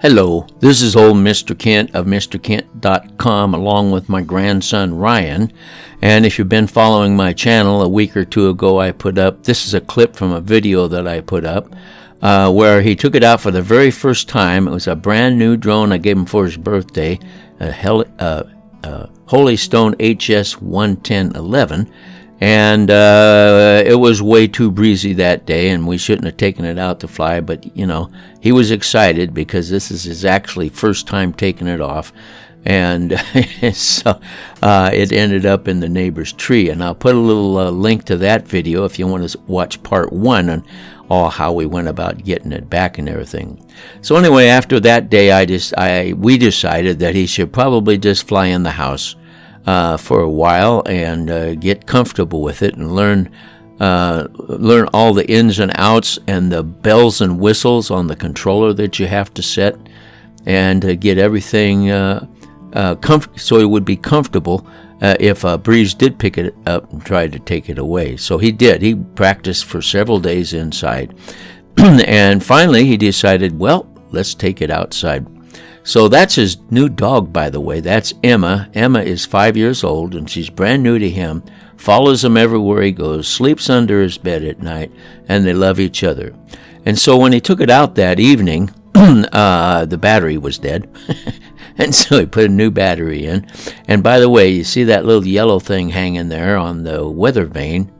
Hello, this is old Mr. Kent of MrKent.com along with my grandson Ryan. And if you've been following my channel, a week or two ago I put up, this is a clip from a video that I put up where he took it out for the very first time. It was a brand new drone I gave him for his birthday, a Holy Stone HS-11011. And it was way too breezy that day, and we shouldn't have taken it out to fly, but, you know, he was excited because this is his actually first time taking it off, and so it ended up in the neighbor's tree. And I'll put a little link to that video if you want to watch part one on all how we went about getting it back and everything. So anyway, after that day, we decided that he should probably just fly in the house for a while and get comfortable with it and learn all the ins and outs and the bells and whistles on the controller that you have to set, and get everything so it would be comfortable if a breeze did pick it up and try to take it away. So he did. He practiced for several days inside, and finally he decided, well, let's take it outside. So that's his new dog, by the way. That's Emma. Emma is 5 years old, and she's brand new to him, follows him everywhere he goes, sleeps under his bed at night, and they love each other. And so when he took it out that evening, the battery was dead, and so he put a new battery in. And by the way, you see that little yellow thing hanging there on the weather vane?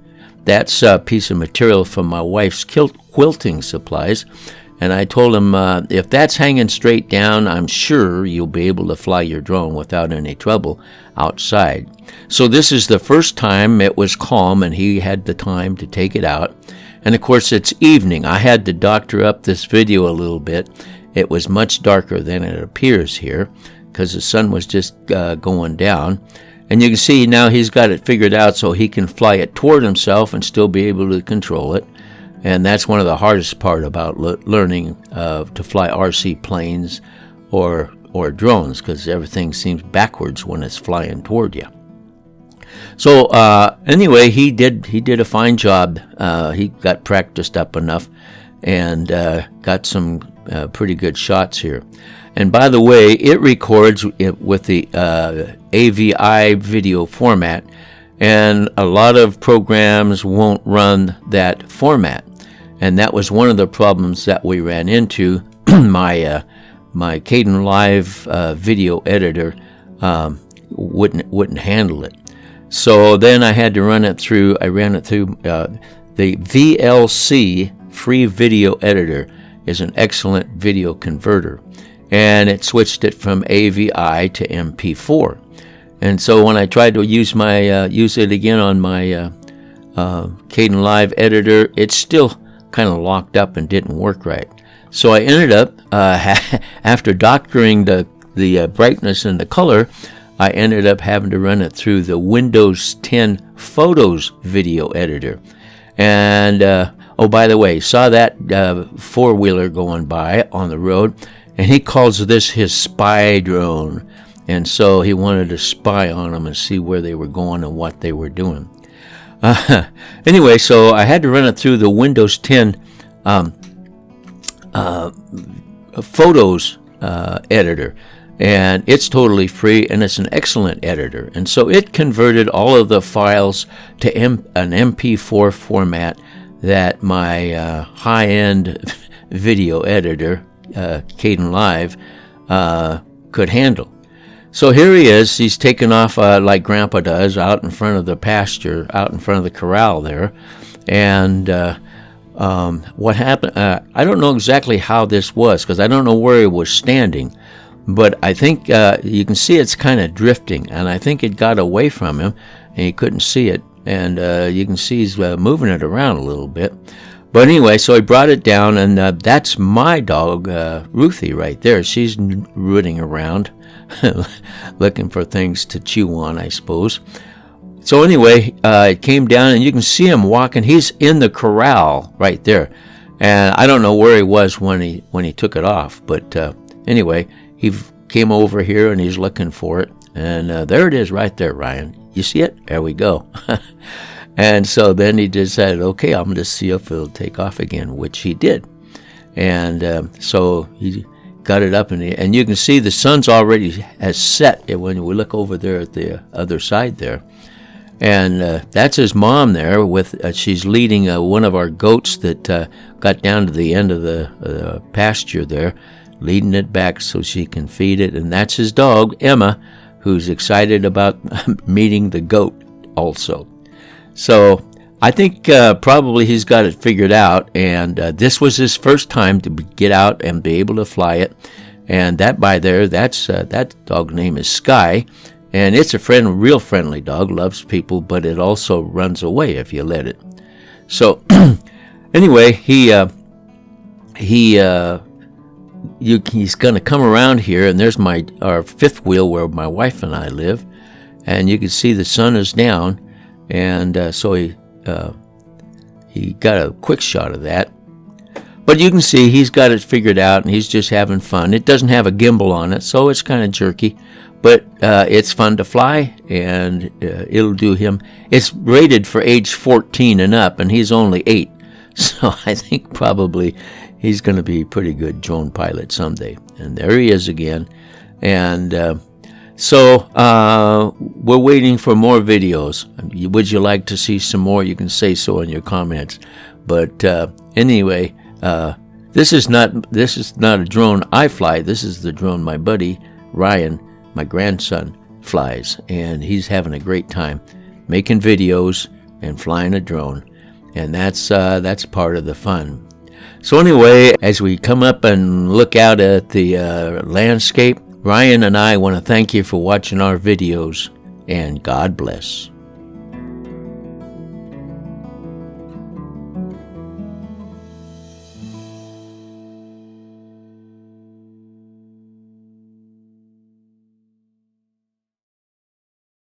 That's a piece of material from my wife's quilting supplies. And I told him, if that's hanging straight down, I'm sure you'll be able to fly your drone without any trouble outside. So this is the first time it was calm and he had the time to take it out. And of course, it's evening. I had to doctor up this video a little bit. It was much darker than it appears here because the sun was just going down. And you can see now he's got it figured out so he can fly it toward himself and still be able to control it. And that's one of the hardest part about learning to fly RC planes or drones, because everything seems backwards when it's flying toward you. So anyway, he did a fine job. He got practiced up enough and got some pretty good shots here. And by the way, it records with the AVI video format, and a lot of programs won't run that format. And that was one of the problems that we ran into. My Kdenlive video editor wouldn't handle it. So then I had to run it through. I ran it through the VLC free video editor is an excellent video converter, and it switched it from AVI to MP4. And so when I tried to use it again on my Kdenlive editor, it's still kind of locked up and didn't work right. So I ended up, after doctoring the brightness and the color, I ended up having to run it through the Windows 10 Photos video editor. And, oh, by the way, saw that four-wheeler going by on the road, and he calls this his spy drone. And so he wanted to spy on them and see where they were going and what they were doing. Anyway, so I had to run it through the Windows 10 Photos editor, and it's totally free, and it's an excellent editor. And so it converted all of the files to an MP4 format that my high-end video editor, Kdenlive, could handle. So here he is. He's taken off like Grandpa does, out in front of the pasture, out in front of the corral there. And what happened, I don't know exactly how this was, because I don't know where he was standing. But I think you can see it's kind of drifting, and I think it got away from him, and he couldn't see it. And you can see he's moving it around a little bit. But anyway, so he brought it down, and that's my dog, Ruthie, right there. She's rooting around, looking for things to chew on, I suppose. So anyway, it came down, and you can see him walking. He's in the corral right there, and I don't know where he was when he took it off. But anyway, he came over here, and he's looking for it, and there it is right there, Ryan. You see it? There we go. And so then he decided, okay, I'm going to see if it'll take off again, which he did. And so got it up, and you can see the sun's already has set when we look over there at the other side there. And that's his mom there with she's leading one of our goats that got down to the end of the pasture there, leading it back so she can feed it. And that's his dog, Emma, who's excited about meeting the goat also. So I think probably he's got it figured out, and this was his first time to get out and be able to fly it. And that that dog's name is Sky, and it's a real friendly dog, loves people, but it also runs away if you let it. So anyway, he's going to come around here, and there's our fifth wheel where my wife and I live, and you can see the sun is down, and so he got a quick shot of that. But you can see he's got it figured out, and he's just having fun. It doesn't have a gimbal on it, so it's kind of jerky, but it's fun to fly, and it'll do him. It's rated for age 14 and up, and he's only 8, so I think probably he's going to be a pretty good drone pilot someday. And there he is again. And so we're waiting for more videos. Would you like to see some more? You can say so in your comments. But anyway, this is not a drone I fly. This is the drone my buddy Ryan, my grandson, flies, and he's having a great time making videos and flying a drone, and that's part of the fun. So anyway, as we come up and look out at the landscape, Ryan and I want to thank you for watching our videos, and God bless.